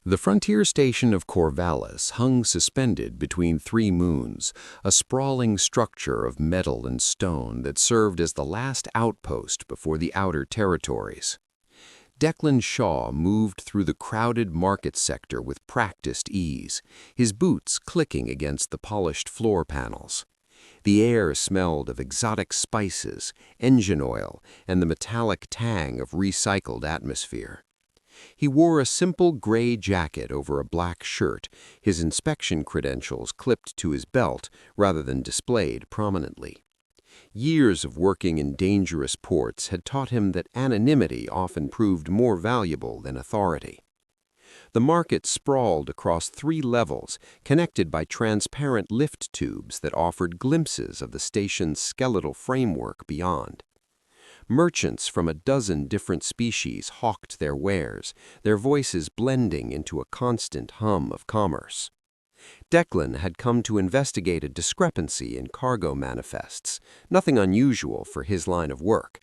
The frontier station of Corvallis hung suspended between three moons, a sprawling structure of metal and stone that served as the last outpost before the outer territories. Declan Shaw moved through the crowded market sector with practiced ease, his boots clicking against the polished floor panels. The air smelled of exotic spices, engine oil, and the metallic tang of recycled atmosphere. He wore a simple gray jacket over a black shirt, his inspection credentials clipped to his belt rather than displayed prominently. Years of working in dangerous ports had taught him that anonymity often proved more valuable than authority. The market sprawled across 3 levels, connected by transparent lift tubes that offered glimpses of the station's skeletal framework beyond. Merchants from a dozen different species hawked their wares, their voices blending into a constant hum of commerce. Declan had come to investigate a discrepancy in cargo manifests, nothing unusual for his line of work.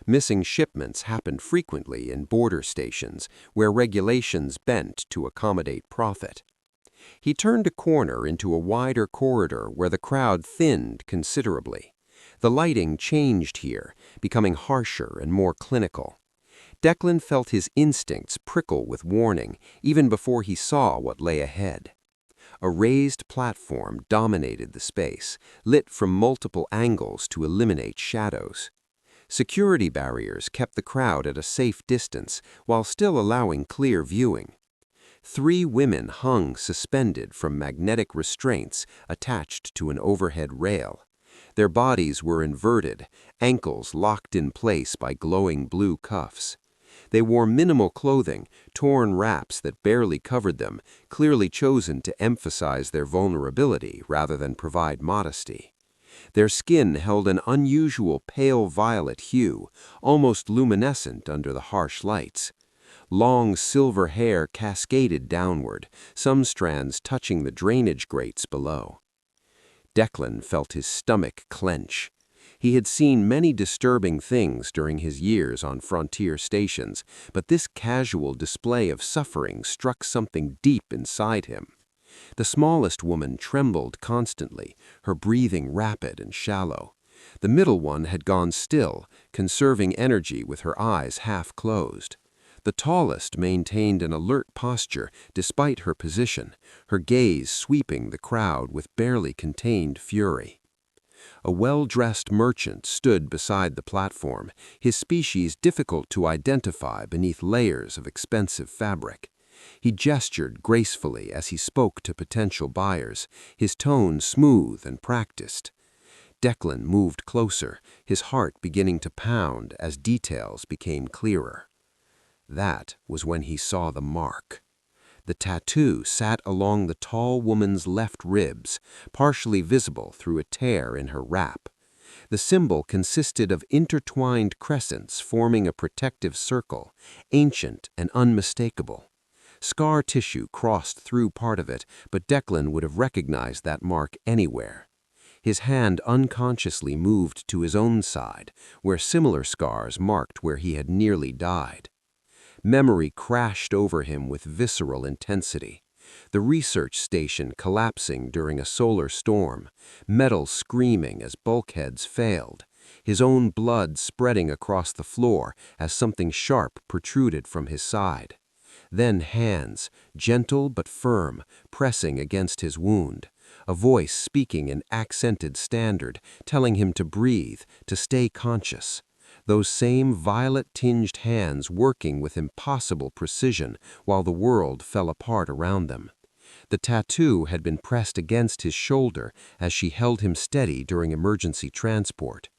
Missing shipments happened frequently in border stations, where regulations bent to accommodate profit. He turned a corner into a wider corridor where the crowd thinned considerably. The lighting changed here, becoming harsher and more clinical. Declan felt his instincts prickle with warning, even before he saw what lay ahead. A raised platform dominated the space, lit from multiple angles to eliminate shadows. Security barriers kept the crowd at a safe distance while still allowing clear viewing. 3 women hung suspended from magnetic restraints attached to an overhead rail. Their bodies were inverted, ankles locked in place by glowing blue cuffs. They wore minimal clothing, torn wraps that barely covered them, clearly chosen to emphasize their vulnerability rather than provide modesty. Their skin held an unusual pale violet hue, almost luminescent under the harsh lights. Long silver hair cascaded downward, some strands touching the drainage grates below. Declan felt his stomach clench. He had seen many disturbing things during his years on frontier stations, but this casual display of suffering struck something deep inside him. The smallest woman trembled constantly, her breathing rapid and shallow. The middle one had gone still, conserving energy with her eyes half closed. The tallest maintained an alert posture despite her position, her gaze sweeping the crowd with barely contained fury. A well-dressed merchant stood beside the platform, his species difficult to identify beneath layers of expensive fabric. He gestured gracefully as he spoke to potential buyers, his tone smooth and practiced. Declan moved closer, his heart beginning to pound as details became clearer. That was when he saw the mark. The tattoo sat along the tall woman's left ribs, partially visible through a tear in her wrap. The symbol consisted of intertwined crescents forming a protective circle, ancient and unmistakable. Scar tissue crossed through part of it, but Declan would have recognized that mark anywhere. His hand unconsciously moved to his own side, where similar scars marked where he had nearly died. Memory crashed over him with visceral intensity. The research station collapsing during a solar storm, metal screaming as bulkheads failed, his own blood spreading across the floor as something sharp protruded from his side. Then hands, gentle but firm, pressing against his wound, a voice speaking in accented standard, telling him to breathe, to stay conscious. Those same violet-tinged hands working with impossible precision while the world fell apart around them. The tattoo had been pressed against his shoulder as she held him steady during emergency transport.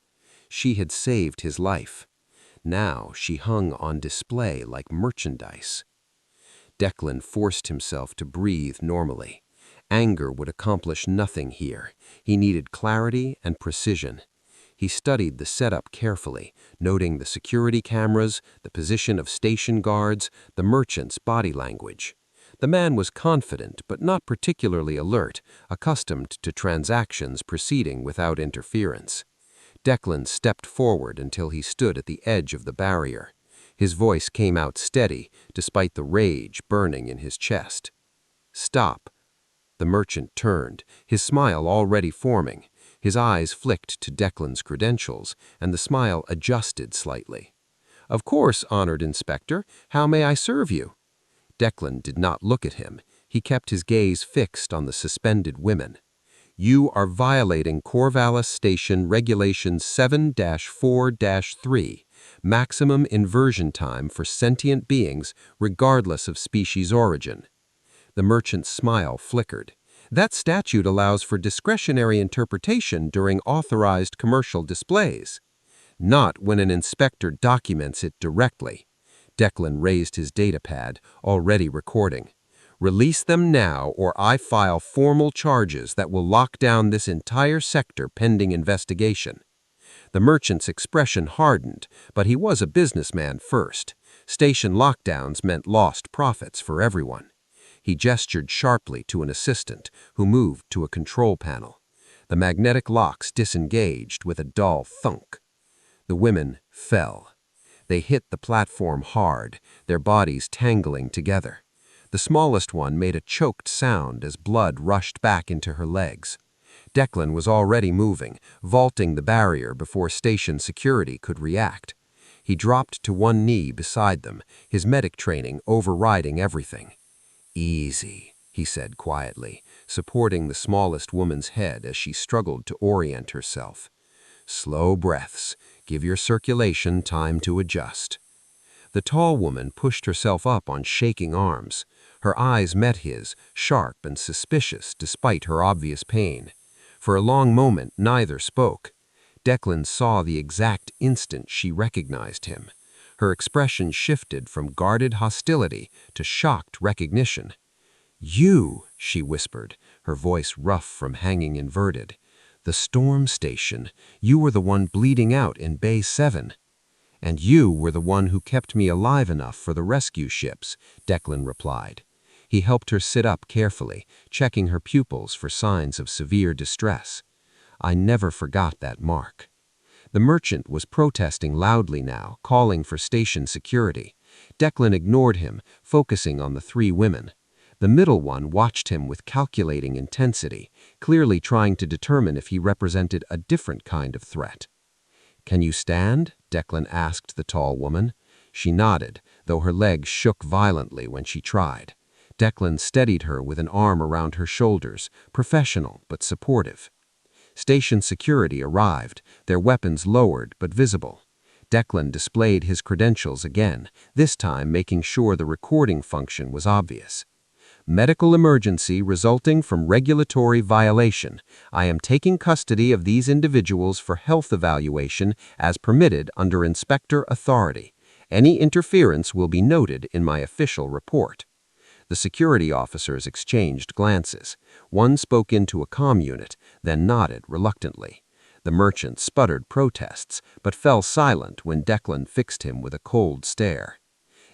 She had saved his life. Now she hung on display like merchandise. Declan forced himself to breathe normally. Anger would accomplish nothing here. He needed clarity and precision. He studied the setup carefully, noting the security cameras, the position of station guards, the merchant's body language. The man was confident but not particularly alert, accustomed to transactions proceeding without interference. Declan stepped forward until he stood at the edge of the barrier. His voice came out steady, despite the rage burning in his chest. "Stop." The merchant turned, his smile already forming. His eyes flicked to Declan's credentials, and the smile adjusted slightly. "Of course, honored inspector. How may I serve you?" Declan did not look at him. He kept his gaze fixed on the suspended women. "You are violating Corvallis Station Regulation 7-4-3, maximum inversion time for sentient beings regardless of species origin." The merchant's smile flickered. "That statute allows for discretionary interpretation during authorized commercial displays. Not when an inspector documents it directly." Declan raised his datapad, already recording. "Release them now, or I file formal charges that will lock down this entire sector pending investigation." The merchant's expression hardened, but he was a businessman first. Station lockdowns meant lost profits for everyone. He gestured sharply to an assistant, who moved to a control panel. The magnetic locks disengaged with a dull thunk. The women fell. They hit the platform hard, their bodies tangling together. The smallest one made a choked sound as blood rushed back into her legs. Declan was already moving, vaulting the barrier before station security could react. He dropped to one knee beside them, his medic training overriding everything. "Easy," he said quietly, supporting the smallest woman's head as she struggled to orient herself. "Slow breaths. Give your circulation time to adjust." The tall woman pushed herself up on shaking arms. Her eyes met his, sharp and suspicious despite her obvious pain. For a long moment, neither spoke. Declan saw the exact instant she recognized him. Her expression shifted from guarded hostility to shocked recognition. "You," she whispered, her voice rough from hanging inverted. "The storm station. You were the one bleeding out in Bay 7. "And you were the one who kept me alive enough for the rescue ships," Declan replied. He helped her sit up carefully, checking her pupils for signs of severe distress. "I never forgot that mark." The merchant was protesting loudly now, calling for station security. Declan ignored him, focusing on the three women. The middle one watched him with calculating intensity, clearly trying to determine if he represented a different kind of threat. "Can you stand?" Declan asked the tall woman. She nodded, though her legs shook violently when she tried. Declan steadied her with an arm around her shoulders, professional but supportive. Station security arrived, their weapons lowered but visible. Declan displayed his credentials again, this time making sure the recording function was obvious. "Medical emergency resulting from regulatory violation. I am taking custody of these individuals for health evaluation as permitted under inspector authority. Any interference will be noted in my official report." The security officers exchanged glances. One spoke into a comm unit, then nodded reluctantly. The merchant sputtered protests, but fell silent when Declan fixed him with a cold stare.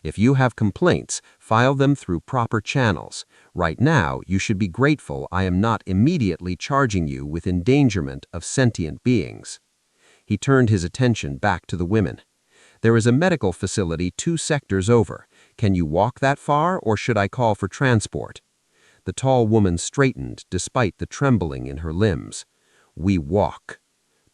"If you have complaints, file them through proper channels. Right now, you should be grateful I am not immediately charging you with endangerment of sentient beings." He turned his attention back to the women. "There is a medical facility 2 sectors over. Can you walk that far, or should I call for transport?" The tall woman straightened despite the trembling in her limbs. "We walk."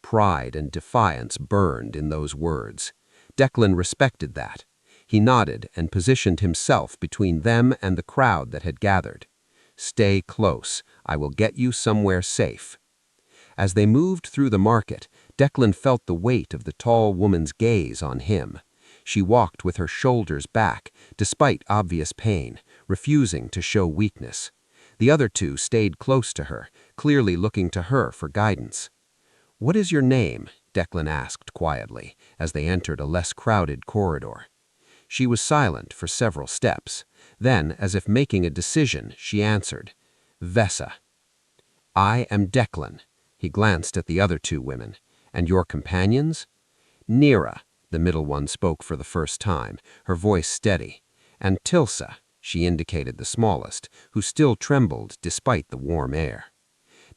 Pride and defiance burned in those words. Declan respected that. He nodded and positioned himself between them and the crowd that had gathered. "Stay close. I will get you somewhere safe." As they moved through the market, Declan felt the weight of the tall woman's gaze on him. She walked with her shoulders back, despite obvious pain, refusing to show weakness. The other 2 stayed close to her, clearly looking to her for guidance. "What is your name?" Declan asked quietly, as they entered a less crowded corridor. She was silent for several steps. Then, as if making a decision, she answered, "Vessa." "I am Declan." He glanced at the other 2 women. "And your companions?" "Nira," the middle one spoke for the first time, her voice steady. "And Tilsa," she indicated the smallest, who still trembled despite the warm air.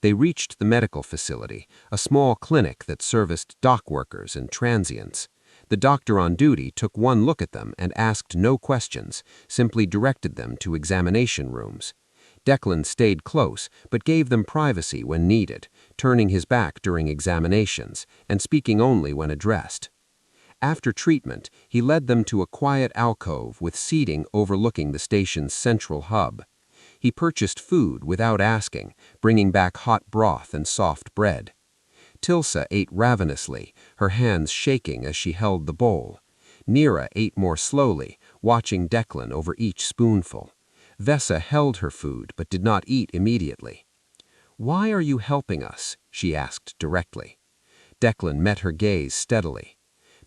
They reached the medical facility, a small clinic that serviced dock workers and transients. The doctor on duty took one look at them and asked no questions, simply directed them to examination rooms. Declan stayed close, but gave them privacy when needed, turning his back during examinations and speaking only when addressed. After treatment, he led them to a quiet alcove with seating overlooking the station's central hub. He purchased food without asking, bringing back hot broth and soft bread. Tilsa ate ravenously, her hands shaking as she held the bowl. Neera ate more slowly, watching Declan over each spoonful. Vesa held her food but did not eat immediately. "Why are you helping us?" she asked directly. Declan met her gaze steadily.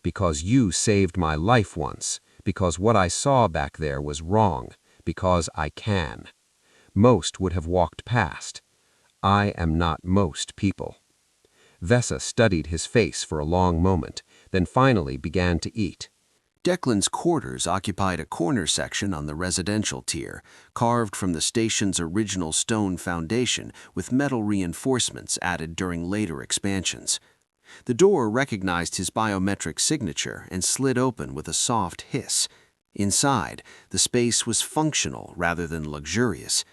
"Because you saved my life once, because what I saw back there was wrong, because I can. Most would have walked past. I am not most people." Vesa studied his face for a long moment, then finally began to eat. Declan's quarters occupied a corner section on the residential tier, carved from the station's original stone foundation with metal reinforcements added during later expansions. The door recognized his biometric signature and slid open with a soft hiss. Inside, the space was functional rather than luxurious.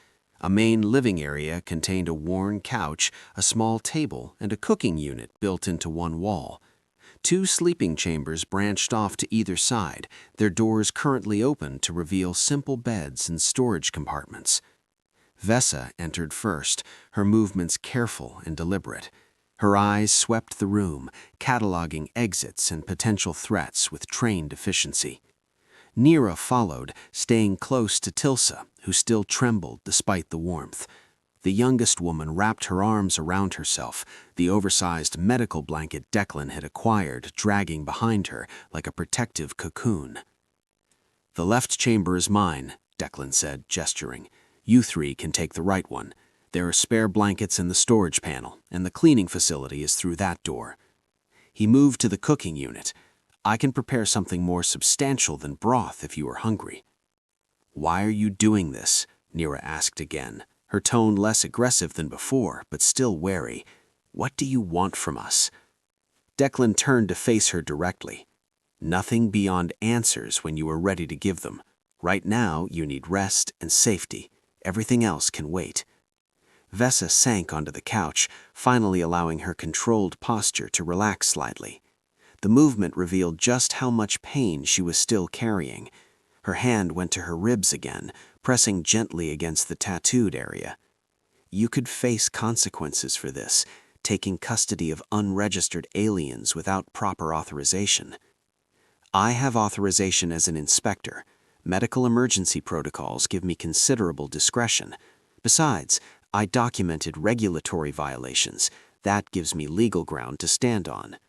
A main living area contained a worn couch, a small table, and a cooking unit built into one wall. 2 sleeping chambers branched off to either side, their doors currently open to reveal simple beds and storage compartments. Vesa entered first, her movements careful and deliberate. Her eyes swept the room, cataloging exits and potential threats with trained efficiency. Neera followed, staying close to Tilsa, who still trembled despite the warmth. The youngest woman wrapped her arms around herself, the oversized medical blanket Declan had acquired dragging behind her like a protective cocoon. "The left chamber is mine," Declan said, gesturing. "You 3 can take the right one. There are spare blankets in the storage panel, and the cleaning facility is through that door." He moved to the cooking unit. "I can prepare something more substantial than broth if you are hungry." "Why are you doing this?" Neera asked again, her tone less aggressive than before, but still wary. "What do you want from us?" Declan turned to face her directly. "Nothing beyond answers when you are ready to give them. Right now, you need rest and safety. Everything else can wait." Vesa sank onto the couch, finally allowing her controlled posture to relax slightly. The movement revealed just how much pain she was still carrying. Her hand went to her ribs again, pressing gently against the tattooed area. "You could face consequences for this, taking custody of unregistered aliens without proper authorization." "I have authorization as an inspector. Medical emergency protocols give me considerable discretion. Besides, I documented regulatory violations. That gives me legal ground to stand on."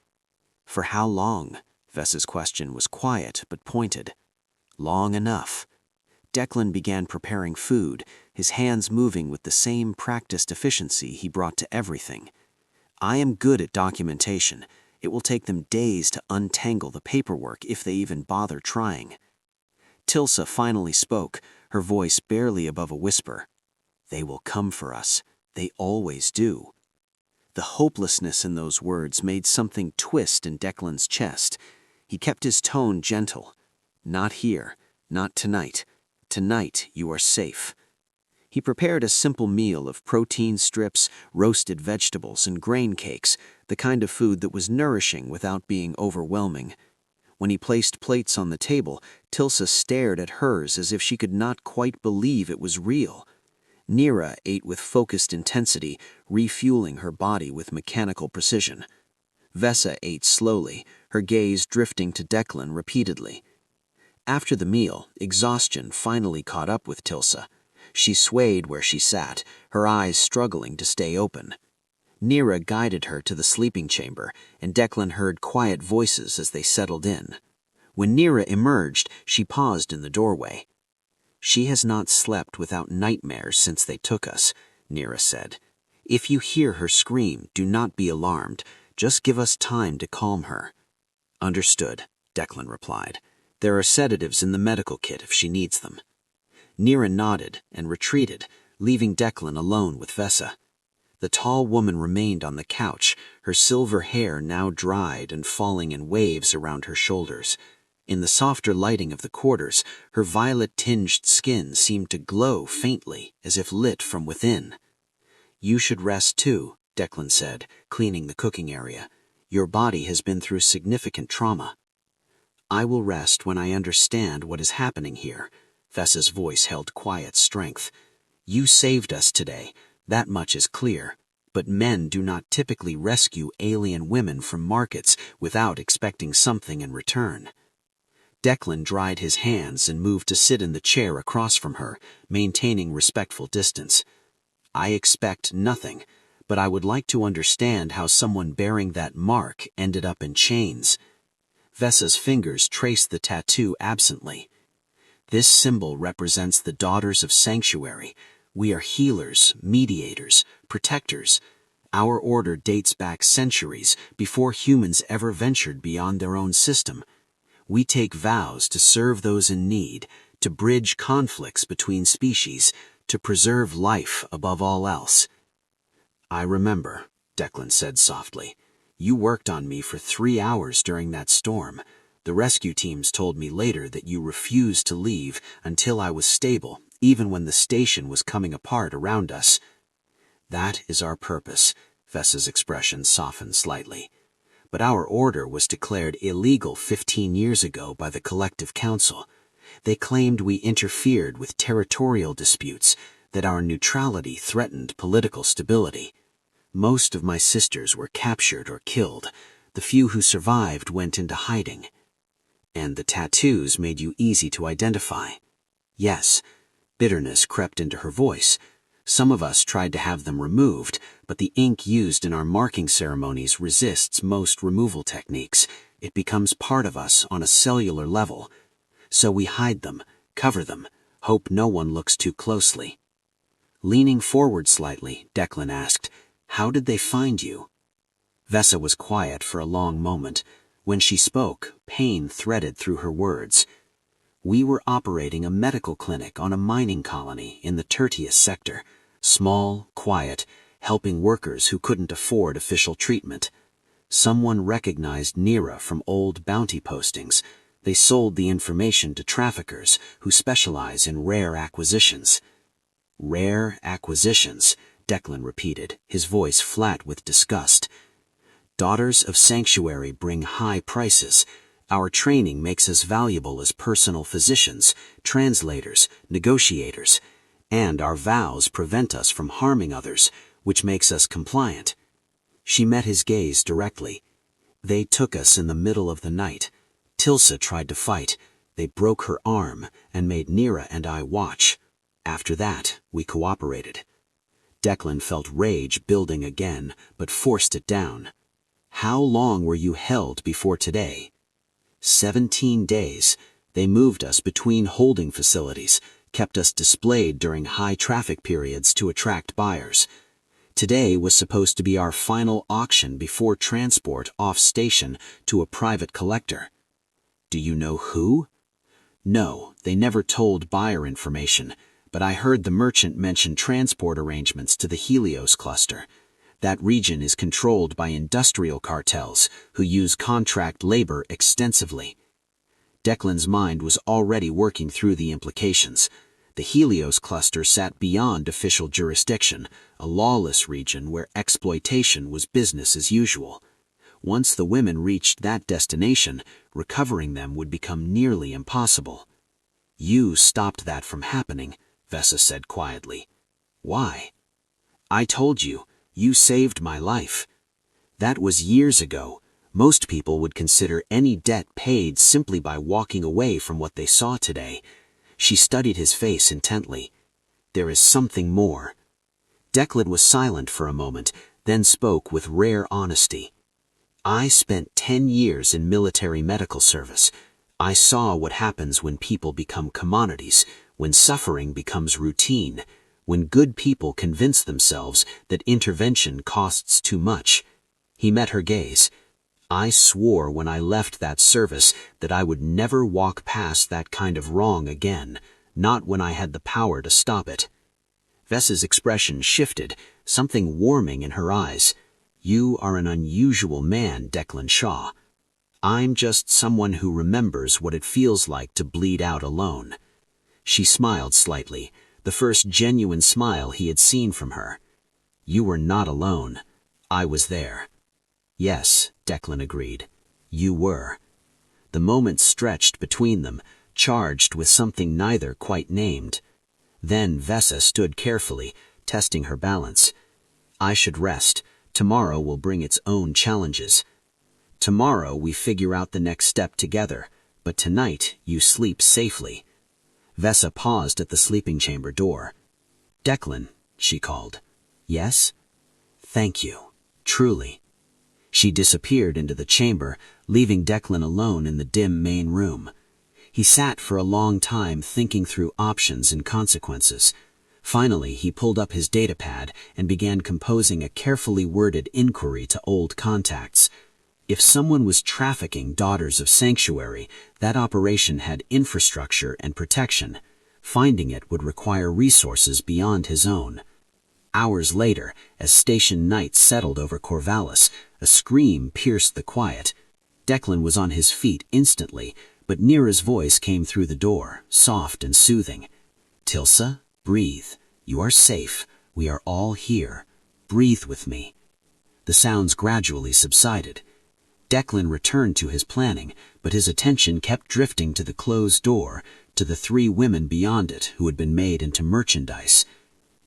"For how long?" Vesa's question was quiet but pointed. "Long enough." Declan began preparing food, his hands moving with the same practiced efficiency he brought to everything. "I am good at documentation. It will take them days to untangle the paperwork if they even bother trying." Tilsa finally spoke, her voice barely above a whisper. "They will come for us. They always do." The hopelessness in those words made something twist in Declan's chest. He kept his tone gentle. "Not here. Not tonight. Tonight you are safe." He prepared a simple meal of protein strips, roasted vegetables, and grain cakes, the kind of food that was nourishing without being overwhelming. When he placed plates on the table, Tilsa stared at hers as if she could not quite believe it was real. Neera ate with focused intensity, refueling her body with mechanical precision. Vesa ate slowly, her gaze drifting to Declan repeatedly. After the meal, exhaustion finally caught up with Tilsa. She swayed where she sat, her eyes struggling to stay open. Neera guided her to the sleeping chamber, and Declan heard quiet voices as they settled in. When Neera emerged, she paused in the doorway. "She has not slept without nightmares since they took us," Neera said. "If you hear her scream, do not be alarmed. Just give us time to calm her." "Understood," Declan replied. "There are sedatives in the medical kit if she needs them." Neera nodded and retreated, leaving Declan alone with Vesa. The tall woman remained on the couch, her silver hair now dried and falling in waves around her shoulders. In the softer lighting of the quarters, her violet-tinged skin seemed to glow faintly, as if lit from within. "You should rest too," Declan said, cleaning the cooking area. "Your body has been through significant trauma." "I will rest when I understand what is happening here." Vessa's voice held quiet strength. "You saved us today, that much is clear, but men do not typically rescue alien women from markets without expecting something in return." Declan dried his hands and moved to sit in the chair across from her, maintaining respectful distance. "I expect nothing, but I would like to understand how someone bearing that mark ended up in chains." Vessa's fingers traced the tattoo absently. "This symbol represents the daughters of sanctuary. We are healers, mediators, protectors. Our order dates back centuries before humans ever ventured beyond their own system. We take vows to serve those in need, to bridge conflicts between species, to preserve life above all else." "I remember," Declan said softly. "You worked on me for 3 hours during that storm. The rescue teams told me later that you refused to leave until I was stable, even when the station was coming apart around us." "That is our purpose," Vessa's expression softened slightly. "But our order was declared illegal 15 years ago by the Collective Council. They claimed we interfered with territorial disputes, that our neutrality threatened political stability. Most of my sisters were captured or killed. The few who survived went into hiding." "And the tattoos made you easy to identify." "Yes." Bitterness crept into her voice. "Some of us tried to have them removed, but the ink used in our marking ceremonies resists most removal techniques. It becomes part of us on a cellular level. So we hide them, cover them, hope no one looks too closely." Leaning forward slightly, Declan asked, "How did they find you?" Vessa was quiet for a long moment. When she spoke, pain threaded through her words. "We were operating a medical clinic on a mining colony in the Tertius sector. Small, quiet, helping workers who couldn't afford official treatment. Someone recognized Nira from old bounty postings. They sold the information to traffickers who specialize in rare acquisitions." "Rare acquisitions," Declan repeated, his voice flat with disgust. "Daughters of Sanctuary bring high prices. Our training makes us valuable as personal physicians, translators, negotiators, and our vows prevent us from harming others, which makes us compliant." She met his gaze directly. "They took us in the middle of the night. Tilsa tried to fight. They broke her arm and made Nira and I watch. After that, we cooperated." Declan felt rage building again, but forced it down. "How long were you held before today?" 17 days. They moved us between holding facilities, kept us displayed during high traffic periods to attract buyers. Today was supposed to be our final auction before transport off-station to a private collector. "Do you know who?" "No, they never told buyer information, but I heard the merchant mention transport arrangements to the Helios cluster. That region is controlled by industrial cartels who use contract labor extensively." Declan's mind was already working through the implications. The Helios cluster sat beyond official jurisdiction, a lawless region where exploitation was business as usual. Once the women reached that destination, recovering them would become nearly impossible. "You stopped that from happening," Vessa said quietly. "Why?" "I told you. You saved my life. That was years ago. Most people would consider any debt paid simply by walking away from what they saw today." She studied his face intently. "There is something more." Declan was silent for a moment, then spoke with rare honesty. "I spent 10 years in military medical service. I saw what happens when people become commodities, when suffering becomes routine, when good people convince themselves that intervention costs too much." He met her gaze. "I swore when I left that service that I would never walk past that kind of wrong again, not when I had the power to stop it." Vessa's expression shifted, something warming in her eyes. "You are an unusual man, Declan Shaw. I'm just someone who remembers what it feels like to bleed out alone." She smiled slightly, the first genuine smile he had seen from her. "You were not alone. I was there." "Yes," Declan agreed. "You were." The moment stretched between them, charged with something neither quite named. Then Vessa stood carefully, testing her balance. "I should rest. Tomorrow will bring its own challenges. Tomorrow we figure out the next step together, but tonight you sleep safely." Vessa paused at the sleeping chamber door. "Declan," she called. "Yes?" "Thank you. Truly." She disappeared into the chamber, leaving Declan alone in the dim main room. He sat for a long time thinking through options and consequences. Finally, he pulled up his datapad and began composing a carefully worded inquiry to old contacts. If someone was trafficking Daughters of Sanctuary, that operation had infrastructure and protection. Finding it would require resources beyond his own. Hours later, as station night settled over Corvallis, a scream pierced the quiet. Declan was on his feet instantly, but Nira's voice came through the door, soft and soothing. "Tilsa, breathe. You are safe. We are all here. Breathe with me." The sounds gradually subsided. Declan returned to his planning, but his attention kept drifting to the closed door, to the 3 women beyond it who had been made into merchandise.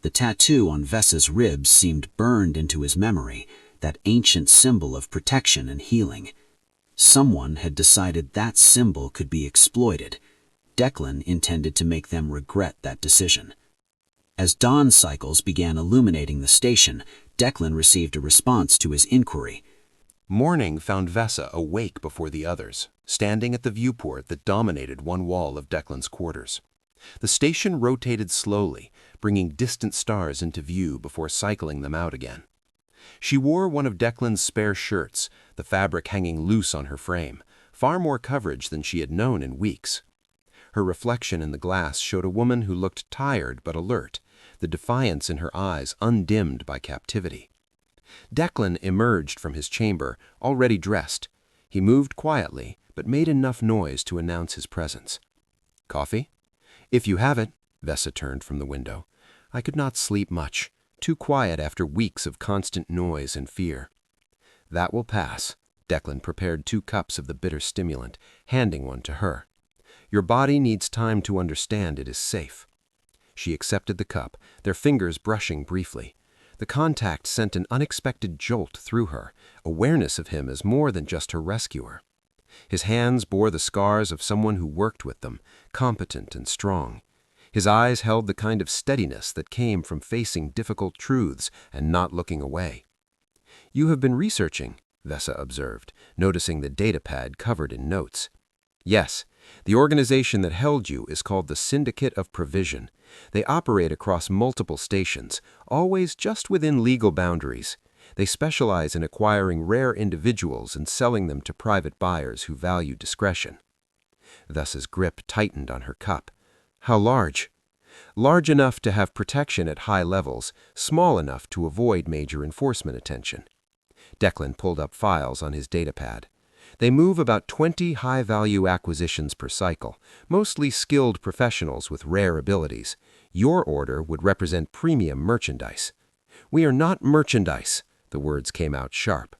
The tattoo on Vessa's ribs seemed burned into his memory, that ancient symbol of protection and healing. Someone had decided that symbol could be exploited. Declan intended to make them regret that decision. As dawn cycles began illuminating the station, Declan received a response to his inquiry. Morning found Vessa awake before the others, standing at the viewport that dominated one wall of Declan's quarters. The station rotated slowly, bringing distant stars into view before cycling them out again. She wore one of Declan's spare shirts, the fabric hanging loose on her frame, far more coverage than she had known in weeks. Her reflection in the glass showed a woman who looked tired but alert, the defiance in her eyes undimmed by captivity. Declan emerged from his chamber, already dressed. He moved quietly, but made enough noise to announce his presence. "Coffee?" "If you have it." Vessa turned from the window. "I could not sleep much. Too quiet after weeks of constant noise and fear." "That will pass." Declan prepared 2 cups of the bitter stimulant, handing one to her. "Your body needs time to understand it is safe." She accepted the cup, their fingers brushing briefly. The contact sent an unexpected jolt through her, awareness of him as more than just her rescuer. His hands bore the scars of someone who worked with them, competent and strong. His eyes held the kind of steadiness that came from facing difficult truths and not looking away. "You have been researching," Vessa observed, noticing the datapad covered in notes. "Yes. The organization that held you is called the Syndicate of Provision. They operate across multiple stations, always just within legal boundaries. They specialize in acquiring rare individuals and selling them to private buyers who value discretion." Vessa's grip tightened on her cup. "How large?" "Large enough to have protection at high levels, small enough to avoid major enforcement attention." Declan pulled up files on his datapad. "They move about 20 high-value acquisitions per cycle, mostly skilled professionals with rare abilities. Your order would represent premium merchandise." "We are not merchandise." The words came out sharp.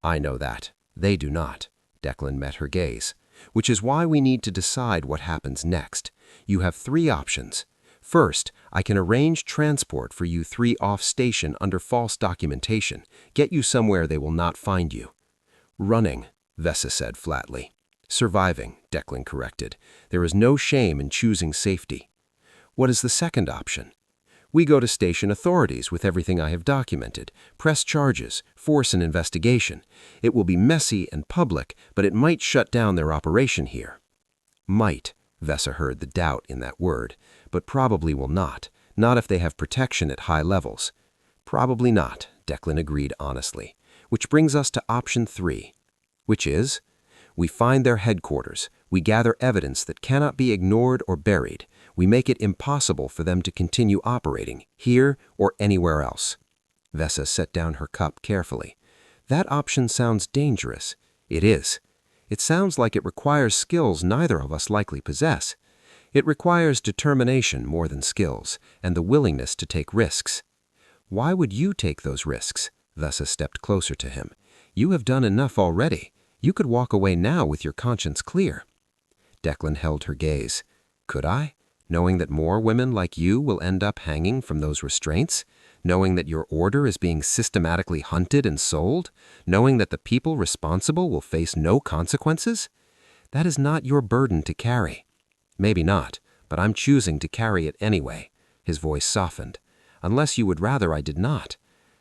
"I know that. They do not." Declan met her gaze. "Which is why we need to decide what happens next. You have 3 options. First, I can arrange transport for you 3 off-station under false documentation, get you somewhere they will not find you." "Running," Vessa said flatly. "Surviving," Declan corrected. "There is no shame in choosing safety." "What is the second option?" "We go to station authorities with everything I have documented, press charges, force an investigation. It will be messy and public, but it might shut down their operation here." "Might," Vessa heard the doubt in that word, "but probably will not if they have protection at high levels." "Probably not," Declan agreed honestly. "Which brings us to option 3. "Which is?" We find their headquarters. We gather evidence that cannot be ignored or buried. We make it impossible for them to continue operating, here or anywhere else. Vesa set down her cup carefully. That option sounds dangerous. It is. It sounds like it requires skills neither of us likely possess. It requires determination more than skills, and the willingness to take risks. Why would you take those risks? Vesa stepped closer to him. You have done enough already. You could walk away now with your conscience clear. Declan held her gaze. Could I? Knowing that more women like you will end up hanging from those restraints? Knowing that your order is being systematically hunted and sold? Knowing that the people responsible will face no consequences? That is not your burden to carry. Maybe not, but I'm choosing to carry it anyway. His voice softened. Unless you would rather I did not.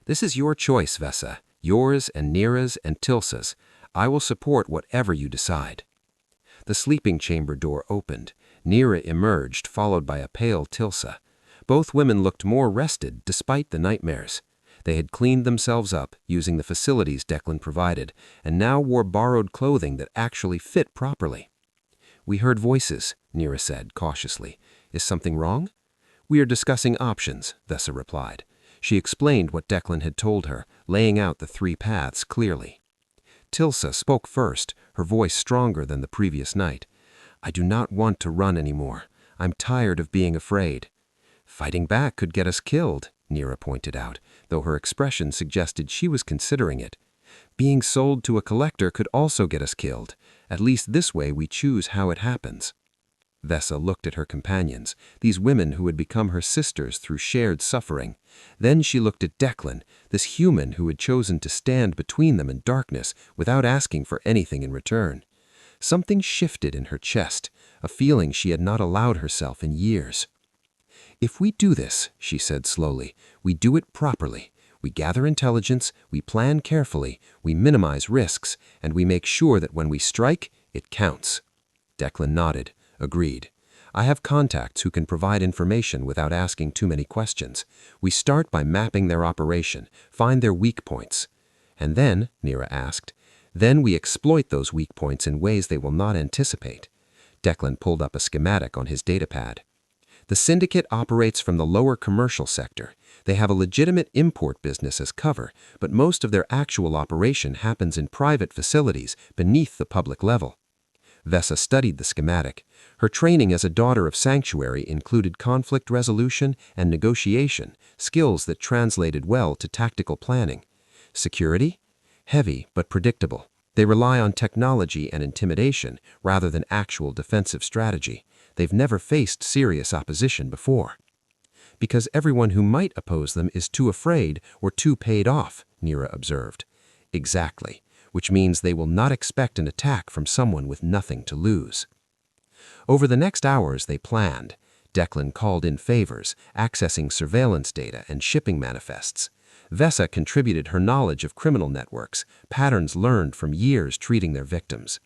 This is your choice, Vesa. Yours and Neera's and Tilsa's. I will support whatever you decide. The sleeping chamber door opened. Neera emerged, followed by a pale Tilsa. Both women looked more rested despite the nightmares. They had cleaned themselves up, using the facilities Declan provided, and now wore borrowed clothing that actually fit properly. We heard voices, Neera said cautiously. Is something wrong? We are discussing options, Vesa replied. She explained what Declan had told her, laying out the 3 paths clearly. Tilsa spoke first, her voice stronger than the previous night. I do not want to run anymore. I'm tired of being afraid. Fighting back could get us killed, Neera pointed out, though her expression suggested she was considering it. Being sold to a collector could also get us killed. At least this way we choose how it happens. Vesa looked at her companions, these women who had become her sisters through shared suffering. Then she looked at Declan, this human who had chosen to stand between them in darkness without asking for anything in return. Something shifted in her chest, a feeling she had not allowed herself in years. If we do this, she said slowly, we do it properly. We gather intelligence, we plan carefully, we minimize risks, and we make sure that when we strike, it counts. Declan nodded. Agreed. I have contacts who can provide information without asking too many questions. We start by mapping their operation, find their weak points. And then, Neera asked, then we exploit those weak points in ways they will not anticipate. Declan pulled up a schematic on his datapad. The syndicate operates from the lower commercial sector. They have a legitimate import business as cover, but most of their actual operation happens in private facilities beneath the public level. Vesa studied the schematic. Her training as a daughter of sanctuary included conflict resolution and negotiation, skills that translated well to tactical planning. Security? Heavy but predictable. They rely on technology and intimidation rather than actual defensive strategy. They've never faced serious opposition before. Because everyone who might oppose them is too afraid or too paid off, Neera observed. Exactly. Which means they will not expect an attack from someone with nothing to lose. Over the next hours they planned. Declan called in favors, accessing surveillance data and shipping manifests. Vesa contributed her knowledge of criminal networks, patterns learned from years treating their victims.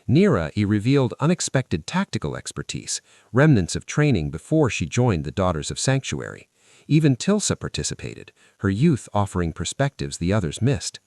Neera revealed unexpected tactical expertise, remnants of training before she joined the Daughters of Sanctuary. Even Tilsa participated, her youth offering perspectives the others missed.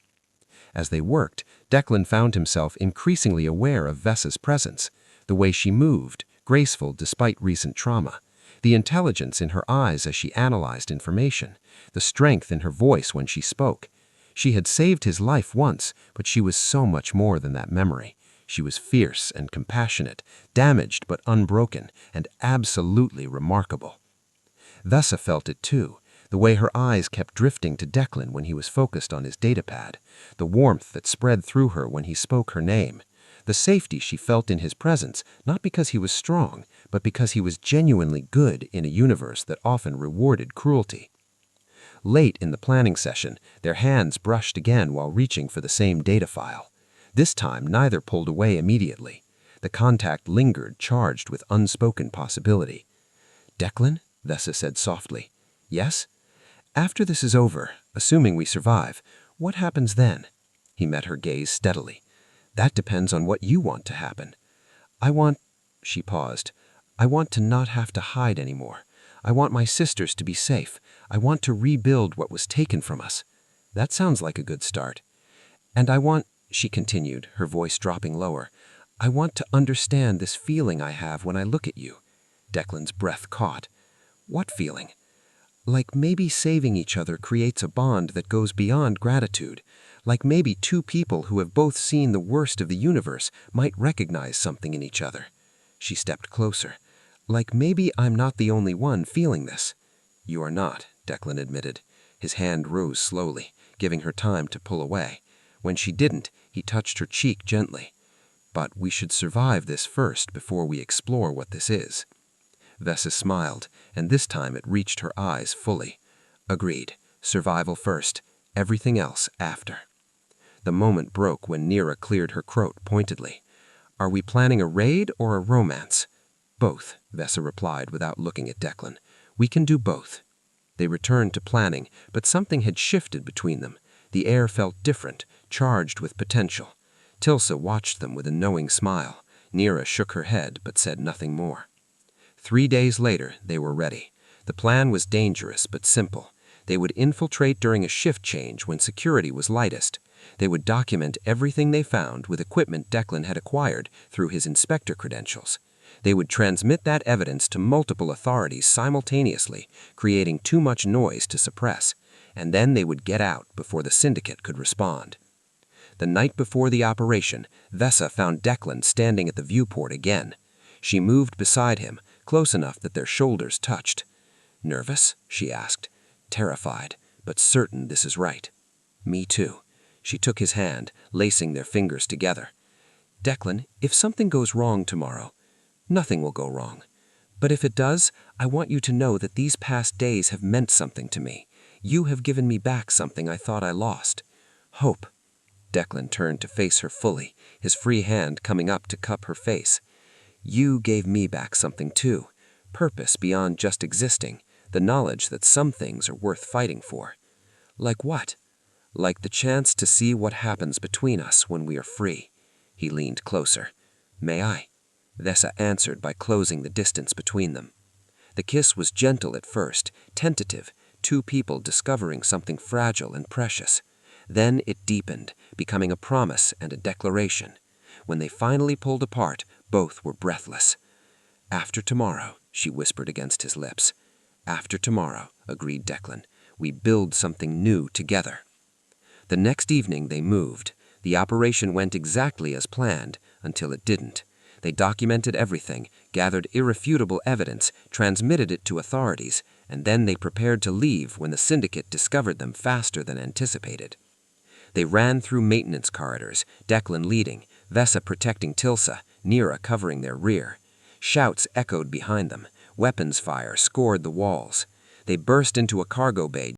As they worked, Declan found himself increasingly aware of Vesa's presence, the way she moved, graceful despite recent trauma, the intelligence in her eyes as she analyzed information, the strength in her voice when she spoke. She had saved his life once, but she was so much more than that memory. She was fierce and compassionate, damaged but unbroken, and absolutely remarkable. Vesa felt it too. The way her eyes kept drifting to Declan when he was focused on his datapad, the warmth that spread through her when he spoke her name, the safety she felt in his presence, not because he was strong, but because he was genuinely good in a universe that often rewarded cruelty. Late in the planning session, their hands brushed again while reaching for the same data file. This time, neither pulled away immediately. The contact lingered, charged with unspoken possibility. "Declan?" Vesa said softly. "Yes?" "After this is over, assuming we survive, what happens then?" He met her gaze steadily. "That depends on what you want to happen." "I want—" She paused. "I want to not have to hide anymore. I want my sisters to be safe. I want to rebuild what was taken from us." "That sounds like a good start." "And I want—" she continued, her voice dropping lower. I want to understand this feeling I have when I look at you. Declan's breath caught. What feeling? Like maybe saving each other creates a bond that goes beyond gratitude. Like maybe two people who have both seen the worst of the universe might recognize something in each other. She stepped closer. Like maybe I'm not the only one feeling this. You are not, Declan admitted. His hand rose slowly, giving her time to pull away. When she didn't, he touched her cheek gently. But we should survive this first before we explore what this is. Vesa smiled, and this time it reached her eyes fully. Agreed. Survival first, everything else after. The moment broke when Neera cleared her throat pointedly. Are we planning a raid or a romance? Both, Vesa replied without looking at Declan. We can do both. They returned to planning, but something had shifted between them. The air felt different, charged with potential. Tilsa watched them with a knowing smile. Neera shook her head but said nothing more. 3 days later, they were ready. The plan was dangerous but simple. They would infiltrate during a shift change when security was lightest. They would document everything they found with equipment Declan had acquired through his inspector credentials. They would transmit that evidence to multiple authorities simultaneously, creating too much noise to suppress, and then they would get out before the syndicate could respond. The night before the operation, Vesa found Declan standing at the viewport again. She moved beside him, close enough that their shoulders touched. Nervous? She asked. Terrified, but certain this is right. Me too. She took his hand, lacing their fingers together. Declan, if something goes wrong tomorrow, nothing will go wrong. But if it does, I want you to know that these past days have meant something to me. You have given me back something I thought I lost. Hope. Declan turned to face her fully, his free hand coming up to cup her face. You gave me back something too. Purpose beyond just existing, the knowledge that some things are worth fighting for. Like what? Like the chance to see what happens between us when we are free. He leaned closer. May I? Vesa answered by closing the distance between them. The kiss was gentle at first, tentative, two people discovering something fragile and precious. Then it deepened, becoming a promise and a declaration. When they finally pulled apart, both were breathless. After tomorrow, she whispered against his lips. After tomorrow, agreed Declan, we build something new together. The next evening they moved. The operation went exactly as planned, until it didn't. They documented everything, gathered irrefutable evidence, transmitted it to authorities, and then they prepared to leave when the syndicate discovered them faster than anticipated. They ran through maintenance corridors, Declan leading, Vesa protecting Tilsa, Neera covering their rear. Shouts echoed behind them. Weapons fire scored the walls. They burst into a cargo bay